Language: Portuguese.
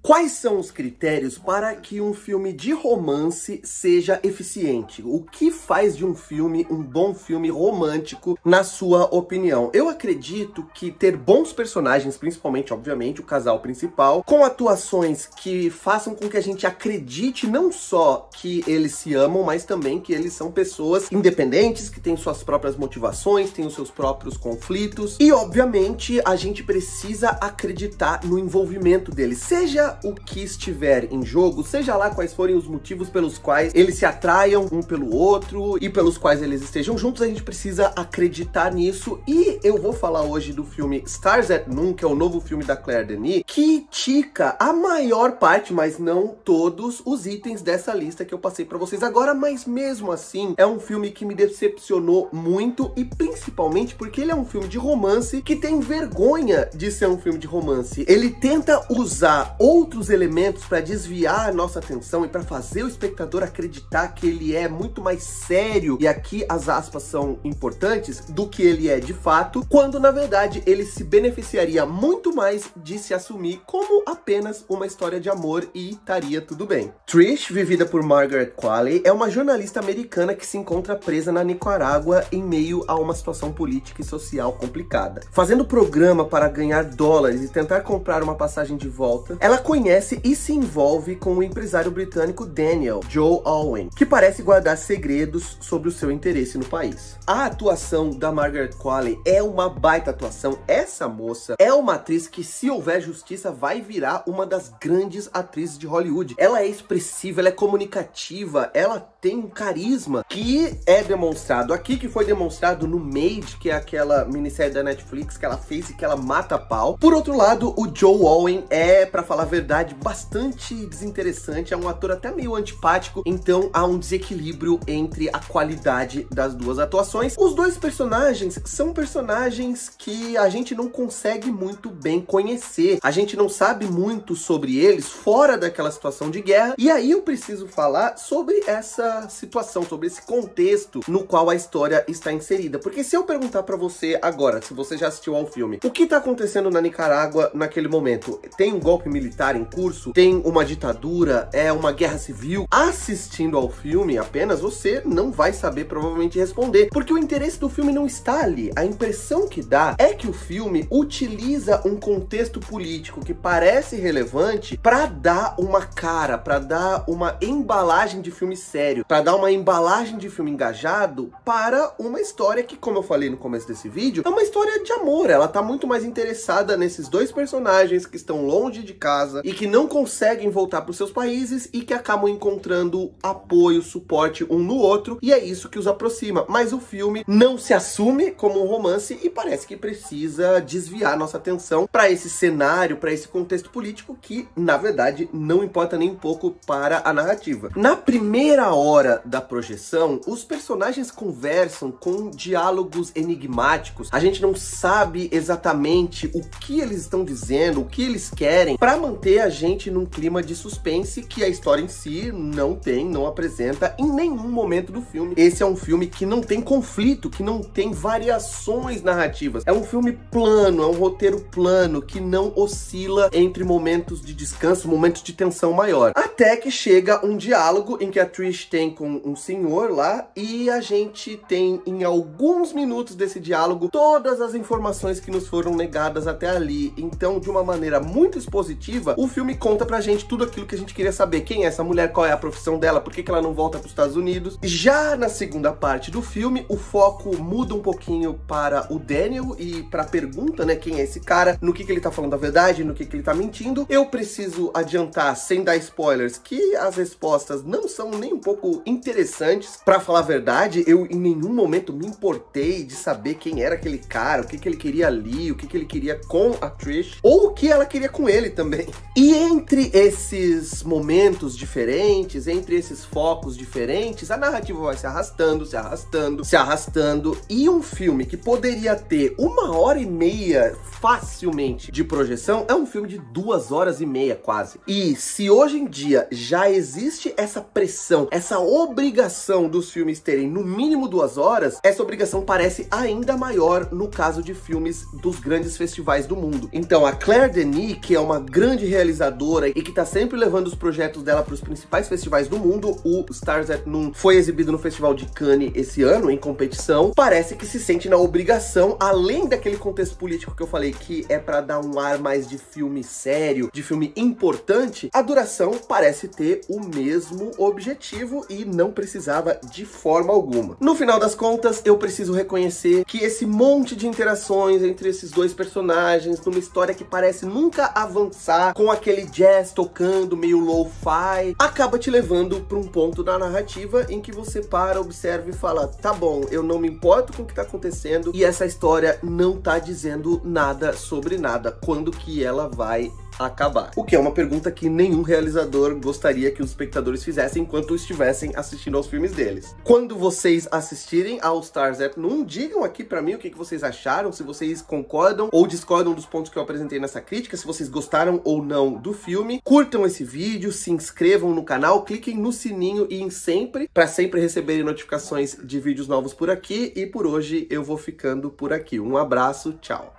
Quais são os critérios para que um filme de romance seja eficiente? O que faz de um filme um bom filme romântico, na sua opinião? Eu acredito que ter bons personagens, principalmente, obviamente, o casal principal, com atuações que façam com que a gente acredite não só que eles se amam, mas também que eles são pessoas independentes, que têm suas próprias motivações, têm os seus próprios conflitos. E, obviamente, a gente precisa acreditar no envolvimento deles, seja o que estiver em jogo, seja lá quais forem os motivos pelos quais eles se atraiam um pelo outro e pelos quais eles estejam juntos, a gente precisa acreditar nisso. E eu vou falar hoje do filme Stars at Noon, que é o novo filme da Claire Denis, que tica a maior parte, mas não todos, os itens dessa lista que eu passei pra vocês agora, mas mesmo assim, é um filme que me decepcionou muito, e principalmente porque ele é um filme de romance que tem vergonha de ser um filme de romance. Ele tenta usar outros elementos para desviar a nossa atenção e para fazer o espectador acreditar que ele é muito mais sério, e aqui as aspas são importantes, do que ele é de fato, quando na verdade ele se beneficiaria muito mais de se assumir como apenas uma história de amor e estaria tudo bem. Trish, vivida por Margaret Qualley, é uma jornalista americana que se encontra presa na Nicarágua em meio a uma situação política e social complicada. Fazendo programa para ganhar dólares e tentar comprar uma passagem de volta, ela conhece e se envolve com o empresário britânico Daniel, Joe Alwyn, que parece guardar segredos sobre o seu interesse no país. A atuação da Margaret Qualley é uma baita atuação. Essa moça é uma atriz que, se houver justiça, vai virar uma das grandes atrizes de Hollywood. Ela é expressiva, ela é comunicativa, ela tem um carisma que é demonstrado aqui, que foi demonstrado no Maid, que é aquela minissérie da Netflix que ela fez e que ela mata a pau. Por outro lado, o Joe Alwyn é, pra falar a verdade, bastante desinteressante, é um ator até meio antipático, então há um desequilíbrio entre a qualidade das duas atuações. Os dois personagens são personagens que a gente não consegue muito bem conhecer, a gente não sabe muito sobre eles fora daquela situação de guerra, e aí eu preciso falar sobre essa situação, sobre esse contexto no qual a história está inserida, porque se eu perguntar pra você agora, se você já assistiu ao filme, o que tá acontecendo na Nicarágua naquele momento? Tem um golpe militar em curso? Tem uma ditadura? É uma guerra civil? Assistindo ao filme apenas, você não vai saber provavelmente responder, porque o interesse do filme não está ali. A impressão que dá é que o filme utiliza um contexto político que parece relevante para dar uma cara, para dar uma embalagem de filme sério, para dar uma embalagem de filme engajado para uma história que, como eu falei no começo desse vídeo, é uma história de amor. Ela tá muito mais interessada nesses dois personagens que estão longe de casa e que não conseguem voltar para os seus países e que acabam encontrando apoio, suporte um no outro, e é isso que os aproxima. Mas o filme não se assume como um romance e parece que precisa desviar nossa atenção para esse cenário, para esse contexto político que, na verdade, não importa nem um pouco para a narrativa. Na primeira hora da projeção, os personagens conversam com diálogos enigmáticos. A gente não sabe exatamente o que eles estão dizendo, o que eles querem, para manter a gente num clima de suspense que a história em si não apresenta em nenhum momento do filme. Esse é um filme que não tem conflito, que não tem variações narrativas. É um filme plano, é um roteiro plano, que não oscila entre momentos de descanso, momentos de tensão maior. Até que chega um diálogo em que a Trish tem com um senhor lá, e a gente tem em alguns minutos desse diálogo todas as informações que nos foram negadas até ali. Então, de uma maneira muito expositiva, o filme conta pra gente tudo aquilo que a gente queria saber. Quem é essa mulher? Qual é a profissão dela? Por que ela não volta para os Estados Unidos? Já na segunda parte do filme, o foco muda um pouquinho para o Daniel e para a pergunta, né? Quem é esse cara? No que ele tá falando a verdade? No que ele tá mentindo? Eu preciso adiantar, sem dar spoilers, que as respostas não são nem um pouco interessantes. Pra falar a verdade, eu em nenhum momento me importei de saber quem era aquele cara, o que ele queria ali, o que ele queria com a Trish, ou o que ela queria com ele também. E entre esses momentos diferentes, entre esses focos diferentes, a narrativa vai se arrastando, se arrastando, se arrastando, e um filme que poderia ter 1h30 facilmente de projeção, é um filme de 2h30 quase. E se hoje em dia já existe essa pressão, essa obrigação dos filmes terem no mínimo 2 horas, essa obrigação parece ainda maior no caso de filmes dos grandes festivais do mundo. Então a Claire Denis, que é uma grande realizadora e que tá sempre levando os projetos dela para os principais festivais do mundo, o Stars at Noon foi exibido no Festival de Cannes esse ano, em competição, parece que se sente na obrigação, além daquele contexto político que eu falei, que é pra dar um ar mais de filme sério, de filme importante, a duração parece ter o mesmo objetivo e não precisava de forma alguma. No final das contas, eu preciso reconhecer que esse monte de interações entre esses dois personagens, numa história que parece nunca avançar, com aquele jazz tocando meio lo-fi, acaba te levando para um ponto da narrativa em que você para, observa e fala, tá bom, eu não me importo com o que tá acontecendo e essa história não tá dizendo nada sobre nada. Quando que ela vai acabar? O que é uma pergunta que nenhum realizador gostaria que os espectadores fizessem enquanto estivessem assistindo aos filmes deles. Quando vocês assistirem ao Stars at Noon, digam aqui pra mim o que vocês acharam, se vocês concordam ou discordam dos pontos que eu apresentei nessa crítica, se vocês gostaram ou não do filme. Curtam esse vídeo, se inscrevam no canal, cliquem no sininho e em sempre, pra sempre receberem notificações de vídeos novos por aqui. E por hoje eu vou ficando por aqui. Um abraço, tchau!